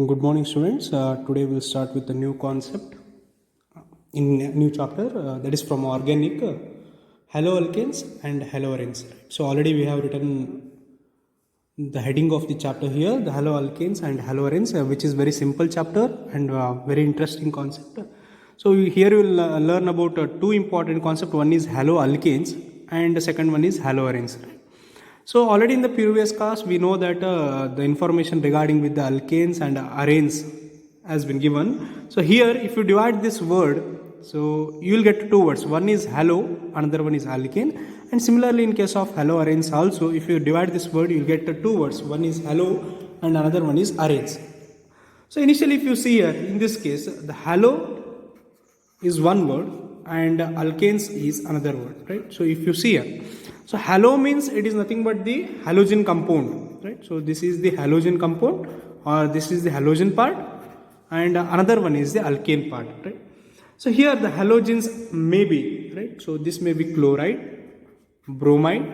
Good morning, students. Today we'll start with a new concept in a new chapter that is from organic haloalkanes and haloarenes. So already we have written the heading of the chapter here, the haloalkanes and haloarenes, which is very simple chapter and very interesting concept. So here we will learn about two important concepts. One is haloalkanes and the second one is haloarenes. So already in the previous class we know that the information regarding with the alkanes and arenes has been given. So here if you divide this word, so you will get two words. One is halo, another one is alkane. And similarly in case of haloarenes also, if you divide this word you will get two words. One is halo and another one is arenes. So initially if you see here in this case the halo is one word and alkanes is another word, right? So if you see here, so halo means it is nothing but the halogen compound, right? So this is the halogen compound or this is the halogen part and another one is the alkane part, right? So here the halogens may be, right? So this may be chloride, bromide,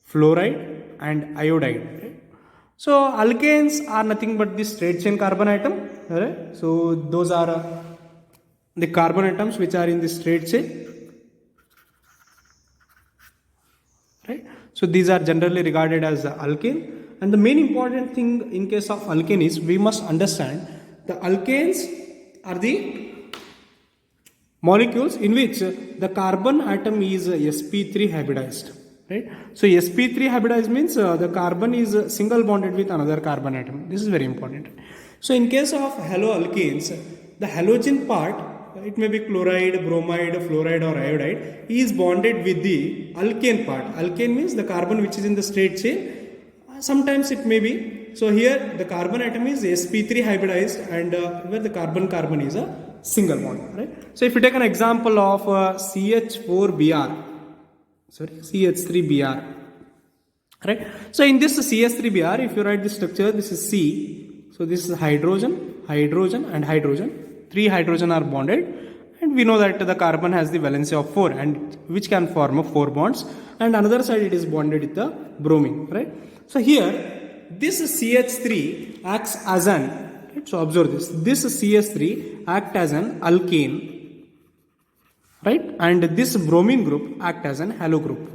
fluoride and iodide, right? So alkanes are nothing but the straight chain carbon atom, right? So those are the carbon atoms which are in the straight chain, right? So these are generally regarded as alkane. And the main important thing in case of alkane is we must understand the alkanes are the molecules in which the carbon atom is sp3 hybridized, right? So sp3 hybridized means the carbon is single bonded with another carbon atom. This is very important. So in case of haloalkanes, the halogen part, it may be chloride, bromide, fluoride or iodide, is bonded with the alkane part. Alkane means the carbon which is in the straight chain. Sometimes it may be. So here the carbon atom is sp3 hybridized and where the carbon is a single bond, right? So if you take an example of CH4Br, CH3Br, right? So in this CH3Br, if you write the structure, this is C. So this is hydrogen, hydrogen and hydrogen. 3 hydrogen are bonded and we know that the carbon has the valency of 4 and which can form 4 bonds, and another side it is bonded with the bromine, right? So here this CH3 acts as an, right? So observe this CH3 act as an alkane, right? And this bromine group act as an halo group,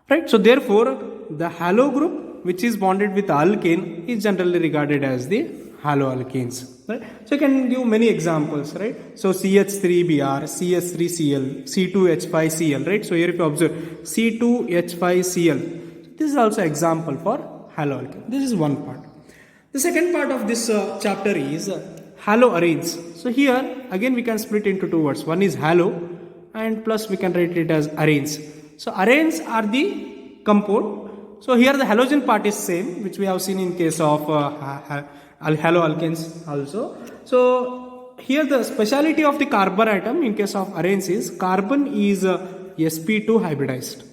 right? So therefore the halo group which is bonded with alkane is generally regarded as the haloalkanes, right? So you can give many examples, right? So CH3Br, CH3Cl, C2H5Cl, right? So here if you observe C2H5Cl, this is also example for haloalkane. This is one part. The second part of this chapter is haloarenes. So here again we can split into two words. One is halo and plus we can write it as arenes. So arenes are the compound. So here the halogen part is same, which we have seen in case of haloalkanes also. So here the speciality of the carbon atom in case of arenes is carbon is sp2 hybridized.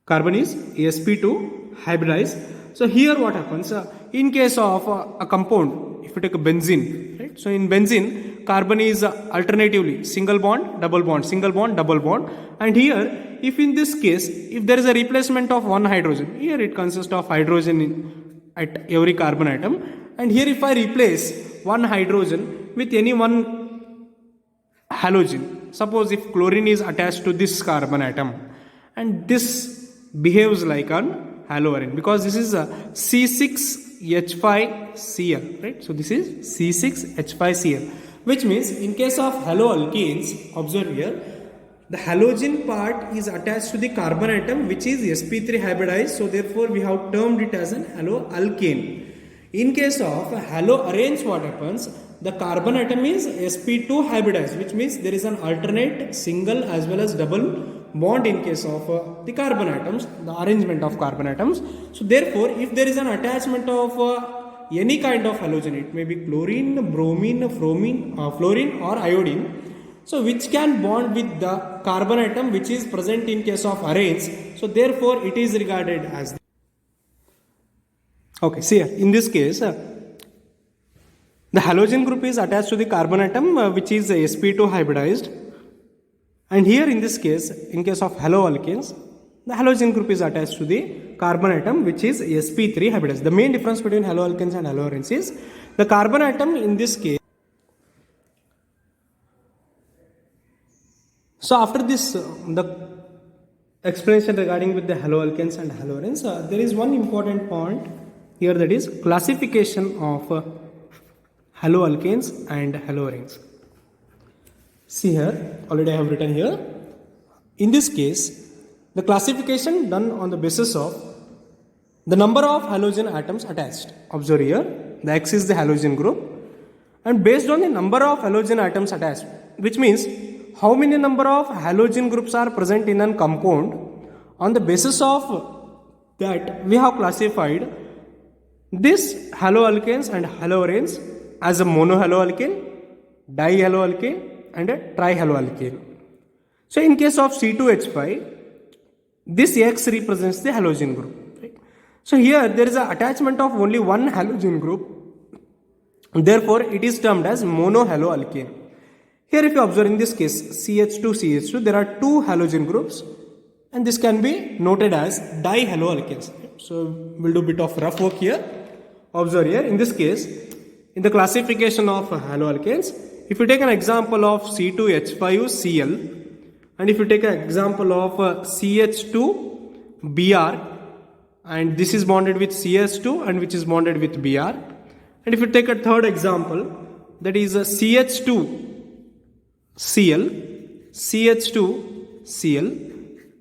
Carbon is sp2 hybridized. So here what happens in case of a compound, if you take a benzene, right? So in benzene carbon is alternatively single bond, double bond, single bond, double bond. And here if in this case if there is a replacement of one hydrogen, here it consists of hydrogen at every carbon atom, and here if I replace one hydrogen with any one halogen, suppose if chlorine is attached to this carbon atom and this behaves like an haloarene because this is a C6H5Cl, right? So this is C6H5Cl, which means in case of haloalkanes, observe here, the halogen part is attached to the carbon atom which is sp3 hybridized, so therefore we have termed it as an haloalkane. In case of haloarenes, what happens? The carbon atom is sp2 hybridized, which means there is an alternate single as well as double bond in case of the carbon atoms, the arrangement of carbon atoms. So therefore if there is an attachment of any kind of halogen, it may be chlorine, bromine, fluorine or iodine, so which can bond with the carbon atom which is present in case of arenes. So therefore it is regarded as okay. See here in this case the halogen group is attached to the carbon atom which is sp2 hybridized, and here in this case in case of haloalkanes the halogen group is attached to the carbon atom, which is sp3 hybridized. The main difference between haloalkanes and haloarenes is the carbon atom in this case. So after this, the explanation regarding with the haloalkanes and haloarenes, there is one important point here, that is classification of haloalkanes and haloarenes. See here, already I have written here. In this case, the classification done on the basis of the number of halogen atoms attached. Observe here, the X is the halogen group, and based on the number of halogen atoms attached, which means how many number of halogen groups are present in a compound, on the basis of that we have classified this haloalkanes and haloarenes as a monohaloalkane, dihaloalkane and a trihaloalkane. So in case of C2H5, this X represents the halogen group. Right? So here there is an attachment of only one halogen group, therefore it is termed as monohaloalkane. Here if you observe in this case CH2, there are two halogen groups, and this can be noted as dihaloalkanes. So we'll do a bit of rough work here. Observe here, in this case, in the classification of haloalkanes, if you take an example of C2H5Cl, and if you take an example of CH2Br, and this is bonded with CH2 and which is bonded with Br, and if you take a third example, that is a CH2Cl, CH2Cl,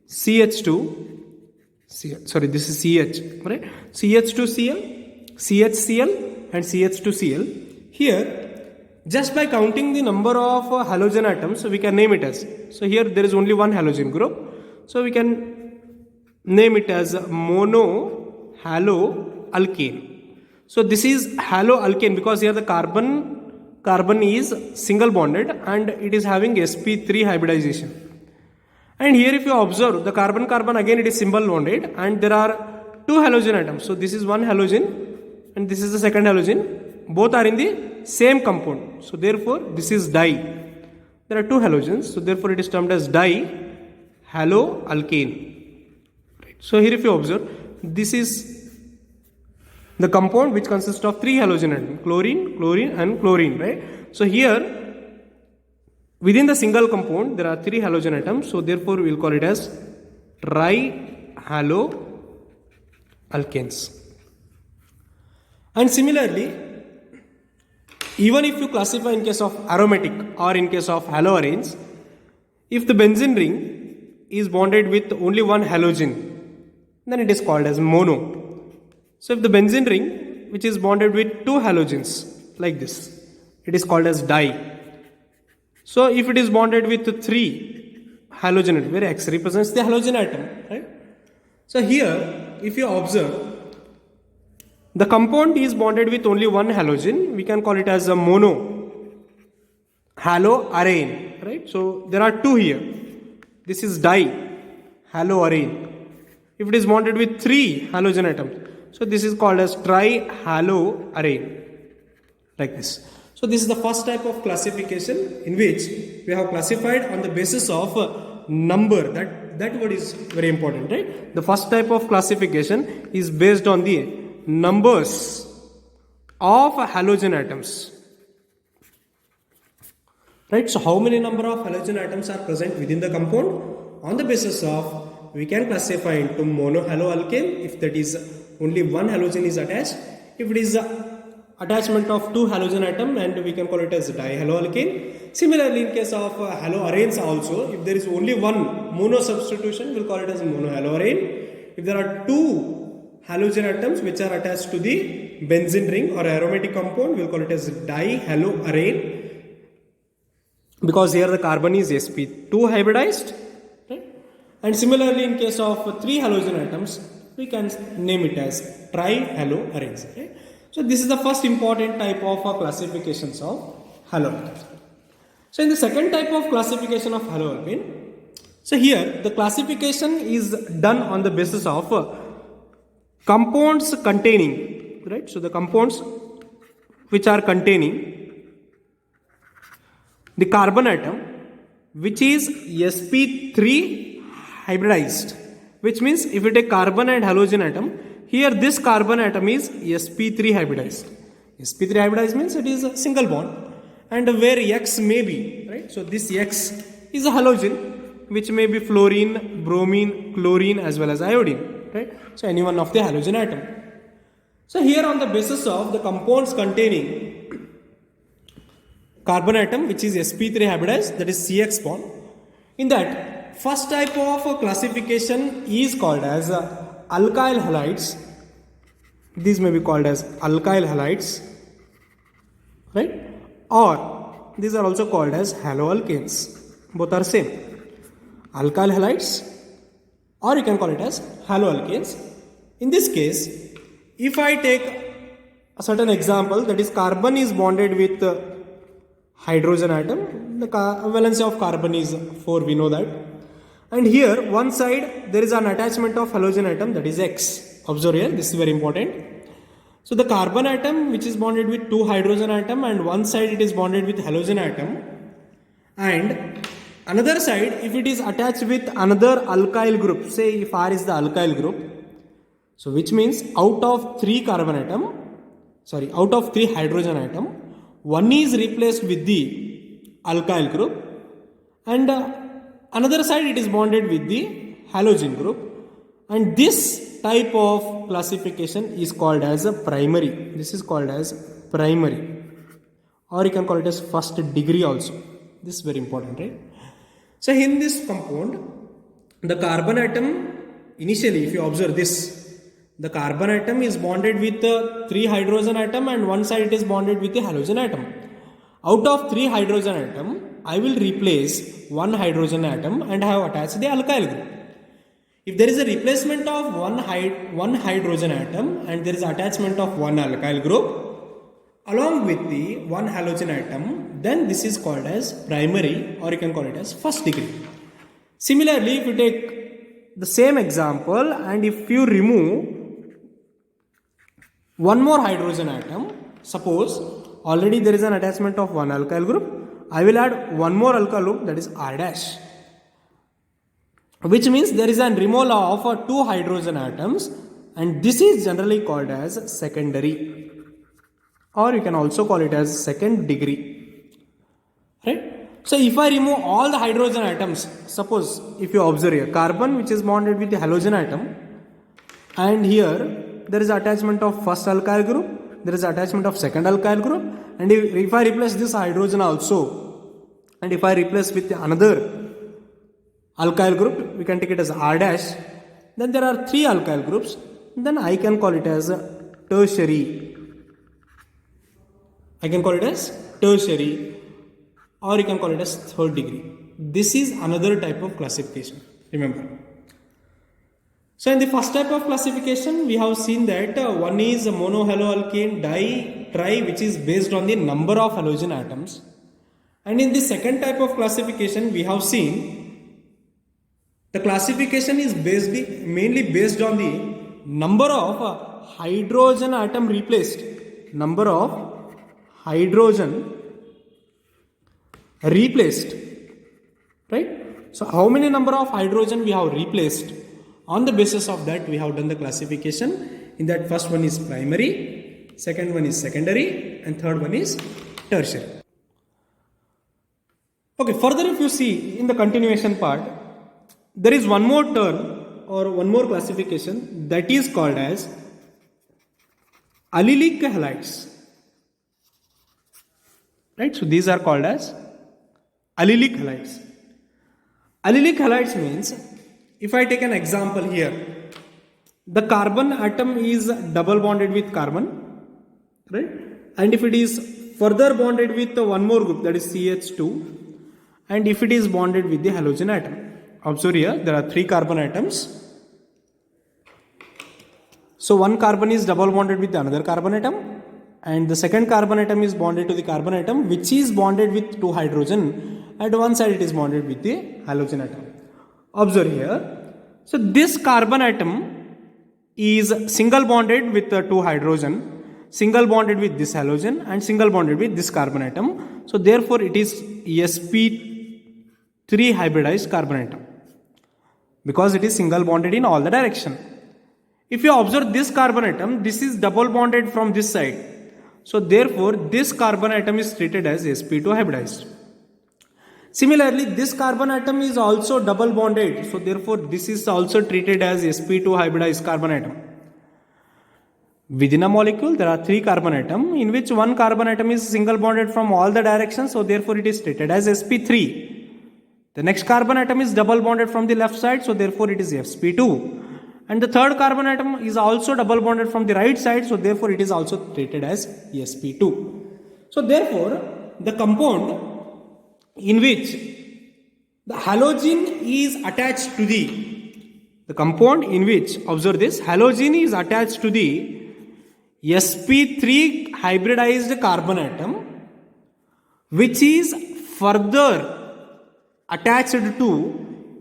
CH2Cl, sorry, this is CH, right? CH2Cl, CHCl and CH2Cl. Here, just by counting the number of halogen atoms, we can name it as. So here there is only one halogen group, so we can name it as monohaloalkane. So this is haloalkane because here the carbon is single bonded and it is having sp3 hybridization. And here if you observe the carbon again, it is single bonded and there are two halogen atoms. So this is one halogen and this is the second halogen. Both are in the same compound. So therefore this is di. There are two halogens. So therefore it is termed as dihaloalkane. Right. So here if you observe, this is the compound which consists of three halogen atoms, chlorine, chlorine and chlorine, right? So here within the single compound there are three halogen atoms, so therefore we will call it as trihaloalkanes. And similarly, even if you classify in case of aromatic or in case of haloarenes, if the benzene ring is bonded with only one halogen, then it is called as mono. So if the benzene ring which is bonded with two halogens like this, it is called as di. So if it is bonded with three halogen atom, where X represents the halogen atom, right? So here if you observe, the compound is bonded with only one halogen, we can call it as a monohaloarene, right? So there are two here. This is dihaloarene. If it is bonded with three halogen atoms, so this is called as trihaloarene, like this. So this is the first type of classification in which we have classified on the basis of number. That word is very important, right? The first type of classification is based on the numbers of halogen atoms, right? So how many number of halogen atoms are present within the compound? On the basis of, we can classify into monohaloalkane if that is only one halogen is attached. If it is attachment of two halogen atom, and we can call it as dihaloalkane. Similarly, in case of haloarenes also, if there is only one mono substitution, we'll call it as monohaloarene. If there are two halogen atoms which are attached to the benzene ring or aromatic compound, we'll call it as dihaloarene, because here the carbon is sp2 hybridized, right? And similarly, in case of three halogen atoms, we can name it as trihaloarenes, right? So this is the first important type of classifications of haloalkanes. So in the second type of classification of haloalkane, so here the classification is done on the basis of compounds containing, right? So the compounds which are containing the carbon atom which is sp3 hybridized, which means if you take carbon and halogen atom, here this carbon atom is sp3 hybridized. sp3 hybridized means it is a single bond, and where X may be, right? So this X is a halogen, which may be fluorine, bromine, chlorine as well as iodine, right? So any one of the halogen atom. So here on the basis of the compounds containing carbon atom, which is sp3 hybridized, that is CX bond, in that first type of classification is called as alkyl halides. These may be called as alkyl halides, right? Or these are also called as haloalkanes. Both are same. Alkyl halides, or you can call it as haloalkanes. In this case, if I take a certain example, that is carbon is bonded with hydrogen atom, the valency of carbon is 4, we know that. And here one side there is an attachment of halogen atom, that is X. Observe here, this is very important. So the carbon atom which is bonded with 2 hydrogen atom, and one side it is bonded with halogen atom, and another side if it is attached with another alkyl group, say if R is the alkyl group, so which means out of 3 hydrogen atom, one is replaced with the alkyl group, and another side it is bonded with the halogen group, and this type of classification is called as a primary. This is called as primary, or you can call it as first degree also. This is very important, right? So in this compound, the carbon atom, initially if you observe this, the carbon atom is bonded with 3 hydrogen atom, and one side it is bonded with the halogen atom. Out of 3 hydrogen atom, I will replace 1 hydrogen atom and have attached the alkyl group. If there is a replacement of one hydrogen atom and there is attachment of 1 alkyl group along with the 1 halogen atom, then this is called as primary, or you can call it as first degree. Similarly, if you take the same example and if you remove one more hydrogen atom, suppose already there is an attachment of 1 alkyl group, I will add one more alkyl group, that is R dash, which means there is a removal of 2 hydrogen atoms, and this is generally called as secondary, or you can also call it as second degree, right? So if I remove all the hydrogen atoms, suppose if you observe here, carbon which is bonded with the halogen atom, and here there is attachment of first alkyl group, there is attachment of second alkyl group, and if I replace this hydrogen also, and if I replace with another alkyl group, we can take it as R dash, then there are 3 alkyl groups, then I can call it as tertiary. I can call it as tertiary, or you can call it as third degree. This is another type of classification, remember. So in the first type of classification, we have seen that one is a monohaloalkane tri, which is based on the number of halogen atoms. And in the second type of classification, we have seen the classification is mainly based on the number of hydrogen atom replaced. Number of hydrogen replaced, right? So how many number of hydrogen we have replaced? On the basis of that, we have done the classification. In that, first one is primary, second one is secondary, and third one is tertiary. Okay, further if you see in the continuation part, there is one more term or one more classification that is called as allylic halides. Right? So these are called as allylic halides. Allylic halides means, if I take an example here, the carbon atom is double bonded with carbon, right? And if it is further bonded with one more group, that is CH2, and if it is bonded with the halogen atom. Observe here, there are 3 carbon atoms. So one carbon is double bonded with another carbon atom, and the second carbon atom is bonded to the carbon atom, which is bonded with 2 hydrogen. At one side it is bonded with the halogen atom. Observe here. So this carbon atom is single bonded with 2 hydrogen, single bonded with this halogen, and single bonded with this carbon atom. So therefore it is sp3 hybridized carbon atom. because it is single bonded in all the direction. If you observe this carbon atom, this is double bonded from this side. So therefore, this carbon atom is treated as sp2 hybridized. Similarly, this carbon atom is also double bonded. So therefore, this is also treated as sp2 hybridized carbon atom. Within a molecule, there are 3 carbon atoms in which one carbon atom is single bonded from all the directions. So therefore, it is treated as sp3. The next carbon atom is double bonded from the left side. So therefore, it is sp2. And the third carbon atom is also double bonded from the right side. So therefore, it is also treated as sp2. So therefore, the compound in which the halogen is attached to the compound in which, observe this, halogen is attached to the sp3 hybridized carbon atom, which is further attached to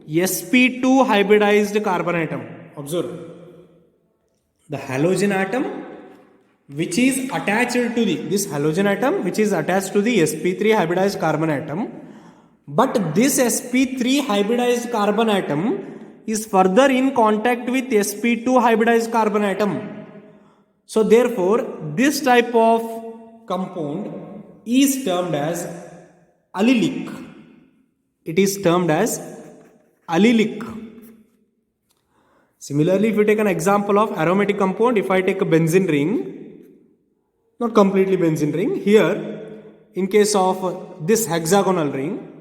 sp2 hybridized carbon atom. Observe, the halogen atom which is attached to this halogen atom which is attached to the sp3 hybridized carbon atom, but this sp3 hybridized carbon atom is further in contact with sp2 hybridized carbon atom. So therefore, this type of compound is termed as allylic. It is termed as allylic. Similarly, if you take an example of aromatic compound, if I take a benzene ring, not completely benzene ring, here in case of this hexagonal ring,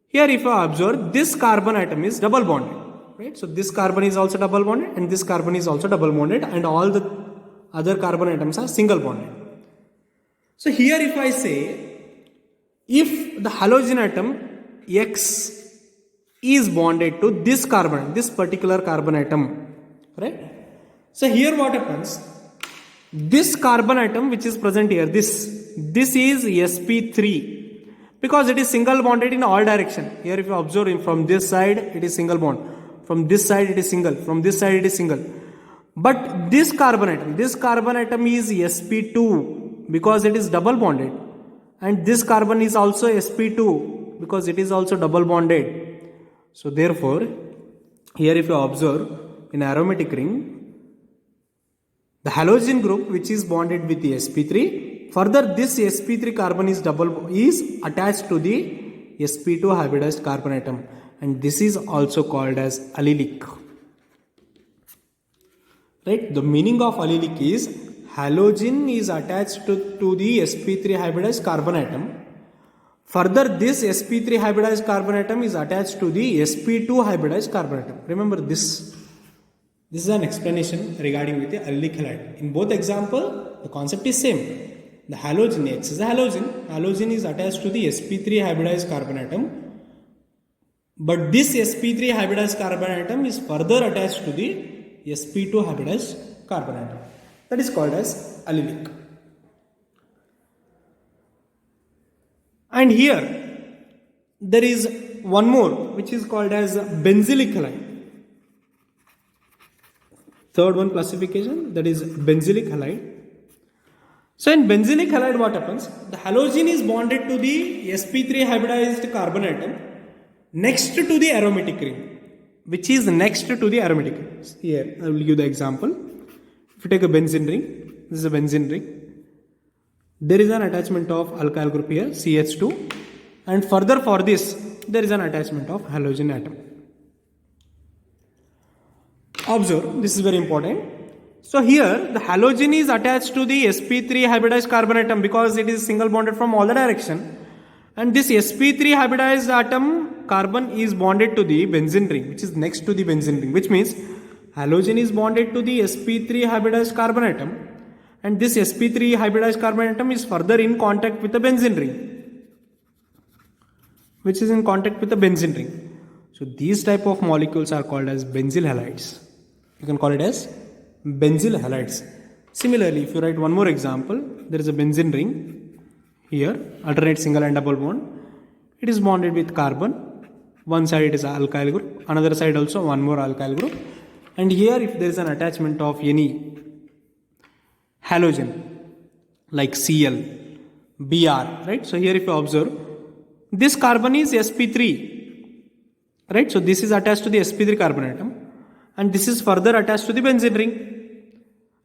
here if I observe, this carbon atom is double bonded, right? So this carbon is also double bonded and this carbon is also double bonded and all the other carbon atoms are single bonded. So here if I say, if the halogen atom X is bonded to this carbon, this particular carbon atom, right? So here what happens? This carbon atom which is present here, this is sp3 because it is single bonded in all direction. Here if you observe, from this side it is single bond, from this side it is single, from this side it is single. But this carbon atom is sp2 because it is double bonded, and this carbon is also sp2 because it is also double bonded. So therefore, here if you observe in aromatic ring, the halogen group which is bonded with the sp3, further this sp3 carbon is attached to the sp2 hybridized carbon atom, and this is also called as allylic. Right? The meaning of allylic is halogen is attached to the sp3 hybridized carbon atom. Further, this sp3 hybridized carbon atom is attached to the sp2 hybridized carbon atom. Remember this is an explanation regarding with the allylic halide. In both example, the concept is same. The halogen, X is a halogen. Halogen is attached to the sp3 hybridized carbon atom. But this sp3 hybridized carbon atom is further attached to the sp2 hybridized carbon atom. That is called as allylic. And here there is one more which is called as benzylic halide. Third one classification, that is benzylic halide. So in benzylic halide what happens? The halogen is bonded to the sp3 hybridized carbon atom next to the aromatic ring, which is next to the aromatic ring. Here I will give the example. If you take a benzene ring, this is a benzene ring. There is an attachment of alkyl group here, CH2, and further for this there is an attachment of halogen atom. Observe, this is very important. So here the halogen is attached to the sp3 hybridized carbon atom because it is single bonded from all the direction, and this sp3 hybridized atom carbon is bonded to the benzene ring which is next to the benzene ring, which means halogen is bonded to the sp3 hybridized carbon atom, and this sp3 hybridized carbon atom is further in contact with the benzene ring, which is in contact with the benzene ring. So these type of molecules are called as benzyl halides. You can call it as benzyl halides. Similarly, if you write one more example, there is a benzene ring here, alternate single and double bond. It is bonded with carbon. One side it is alkyl group, another side also one more alkyl group. And here if there is an attachment of any halogen like Cl, Br, right? So here if you observe, this carbon is sp3 right? So this is attached to the sp3 carbon atom, and this is further attached to the benzene ring,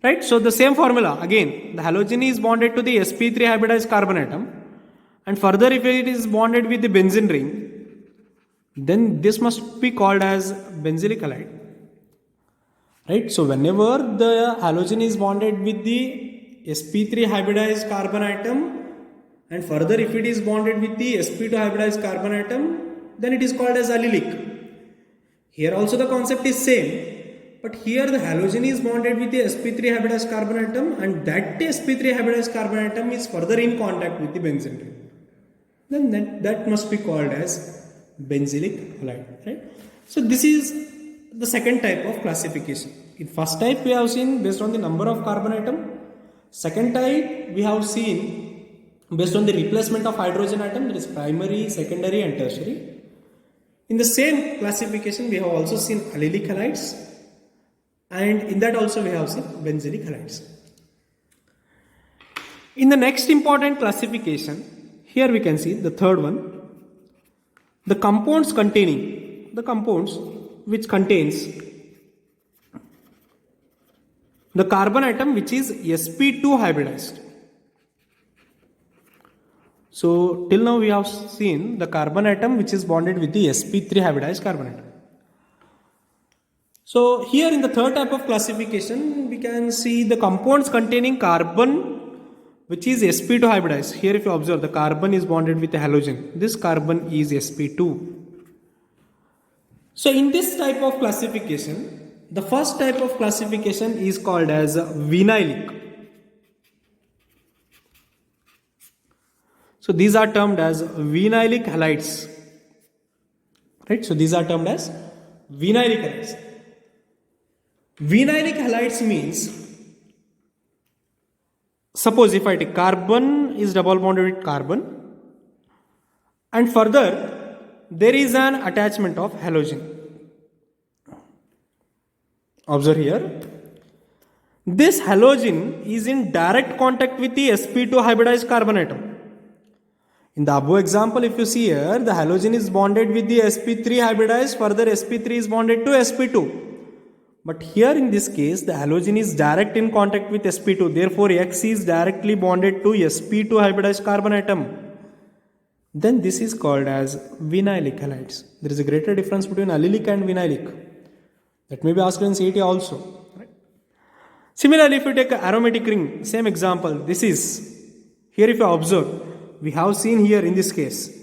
right? So the same formula again, the halogen is bonded to the sp3 hybridized carbon atom, and further if it is bonded with the benzene ring, then this must be called as benzylic halide, right? So whenever the halogen is bonded with the sp3 hybridized carbon atom, and further if it is bonded with the sp2 hybridized carbon atom, then it is called as allylic. Here also the concept is same, but here the halogen is bonded with the sp3 hybridized carbon atom, and that sp3 hybridized carbon atom is further in contact with the benzene ring. Then that must be called as benzylic halide, right? So this is the second type of classification. In first type we have seen based on the number of carbon atom. Second type we have seen based on the replacement of hydrogen atom, that is primary, secondary and tertiary. In the same classification we have also seen allylic halides, and in that also we have seen benzylic halides. In the next important classification, here we can see the third one, the compounds which contains the carbon atom which is sp2 hybridized. So till now we have seen the carbon atom which is bonded with the sp3 hybridized carbon atom. So here in the third type of classification we can see the compounds containing carbon which is sp2 hybridized. Here if you observe, the carbon is bonded with the halogen. This carbon is sp2. So in this type of classification, the first type of classification is called as vinylic. So these are termed as vinylic halides, right? So these are termed as vinylic halides. Vinylic halides means, suppose if I take carbon is double bonded with carbon, and further there is an attachment of halogen. Observe here, this halogen is in direct contact with the sp2 hybridized carbon atom. In the above example, if you see here, the halogen is bonded with the sp3 hybridized, further sp3 is bonded to sp2. But here in this case, the halogen is direct in contact with sp2, therefore X is directly bonded to sp2 hybridized carbon atom. Then this is called as vinylic halides. There is a greater difference between allylic and vinylic. That may be asked in CET also. Right? Similarly, if you take an aromatic ring, same example, this is, here if you observe, we have seen here in this case,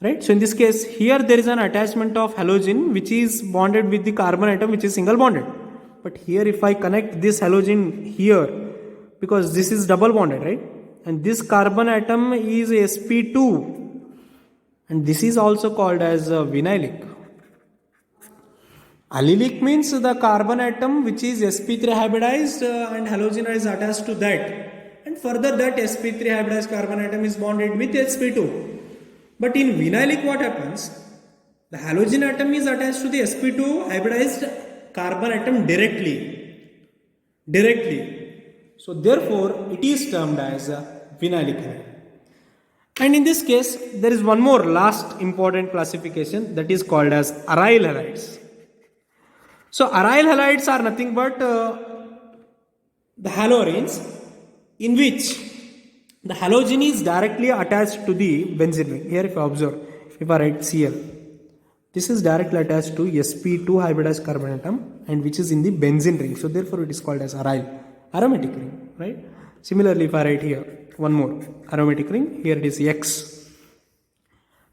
right? So in this case, here there is an attachment of halogen which is bonded with the carbon atom which is single bonded. But here if I connect this halogen here, because this is double bonded, right? And this carbon atom is sp2, and this is also called as vinylic. Allylic means the carbon atom which is sp3 hybridized and halogen is attached to that. And further that sp3 hybridized carbon atom is bonded with sp2. But in vinylic what happens? The halogen atom is attached to the sp2 hybridized carbon atom directly. So therefore it is termed as vinylic halide. And in this case there is one more last important classification, that is called as aryl halides. So aryl halides are nothing but the haloarenes in which the halogen is directly attached to the benzene ring. Here if you observe, if I write Cl, this is directly attached to sp2 hybridized carbon atom and which is in the benzene ring. So therefore it is called as aromatic ring, right? Similarly, if I write here one more aromatic ring, here it is X,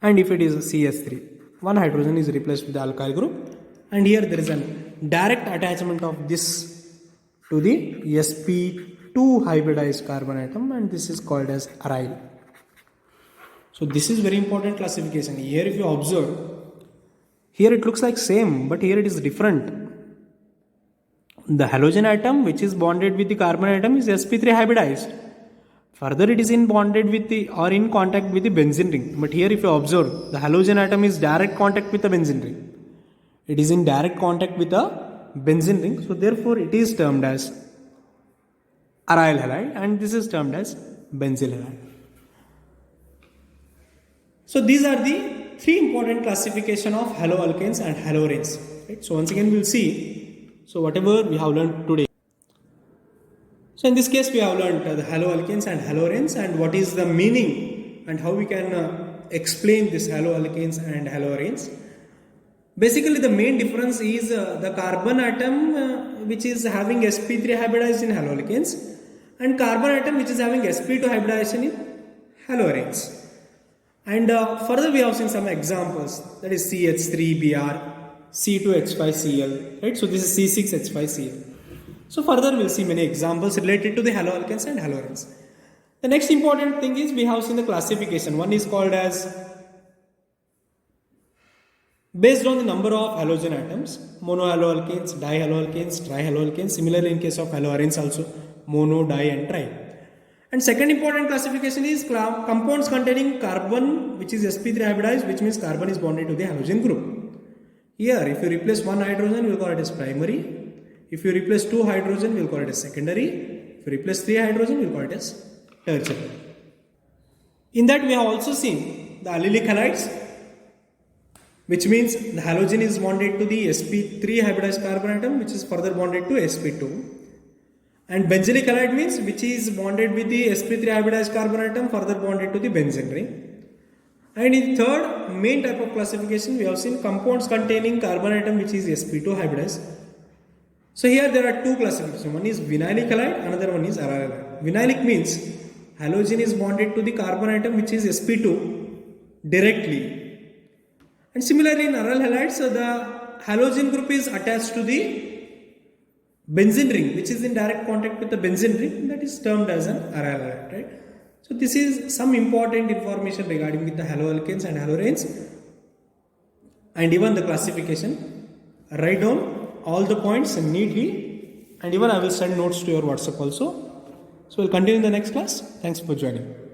and if it is CS3, one hydrogen is replaced with the alkyl group, and here there is a direct attachment of this to the sp2 hybridized carbon atom, and this is called as aryl. So this is very important classification. Here if you observe, here it looks like same, but here it is different. The halogen atom which is bonded with the carbon atom is sp3 hybridized. Further it is in bonded with the or in contact with the benzene ring. But here if you observe, the halogen atom is direct contact with the benzene ring. It is in direct contact with the benzene ring. So therefore it is termed as aryl halide, and this is termed as benzyl halide. So these are the three important classification of haloalkanes and haloarenes. Right? So once again we'll see. So whatever we have learned today. So in this case we have learned the haloalkanes and haloarenes and what is the meaning and how we can explain this haloalkanes and haloarenes. Basically the main difference is the carbon atom which is having sp3 hybridized in haloalkanes and carbon atom which is having sp2 hybridization in haloarenes. And further we have seen some examples, that is CH3Br, C2H5Cl, right? So this is C6H5Cl. So further we'll see many examples related to the haloalkanes and haloarenes. The next important thing is we have seen the classification. One is called as based on the number of halogen atoms, monohaloalkanes, dihaloalkanes, trihaloalkanes. Similarly in case of haloarenes also mono, di and tri. And second important classification is compounds containing carbon which is sp3 hybridized, which means carbon is bonded to the halogen group. Here if you replace one hydrogen we will call it as primary. If you replace two hydrogen we will call it as secondary. If you replace three hydrogen we will call it as tertiary. In that we have also seen the allylic halides, which means the halogen is bonded to the sp3 hybridized carbon atom which is further bonded to sp2. And benzylic halide means which is bonded with the sp3 hybridized carbon atom further bonded to the benzene ring. And in third main type of classification we have seen compounds containing carbon atom which is sp2 hybridized. So here there are two classifications, one is vinylic halide, another one is aryl halide. Vinylic means halogen is bonded to the carbon atom which is sp2 directly. And similarly in aryl halides the halogen group is attached to the benzene ring which is in direct contact with the benzene ring, that is termed as an aryl halide, right? So this is some important information regarding with the haloalkanes and haloarenes and even the classification. Write down all the points neatly and even I will send notes to your WhatsApp also. So we'll continue in the next class. Thanks for joining.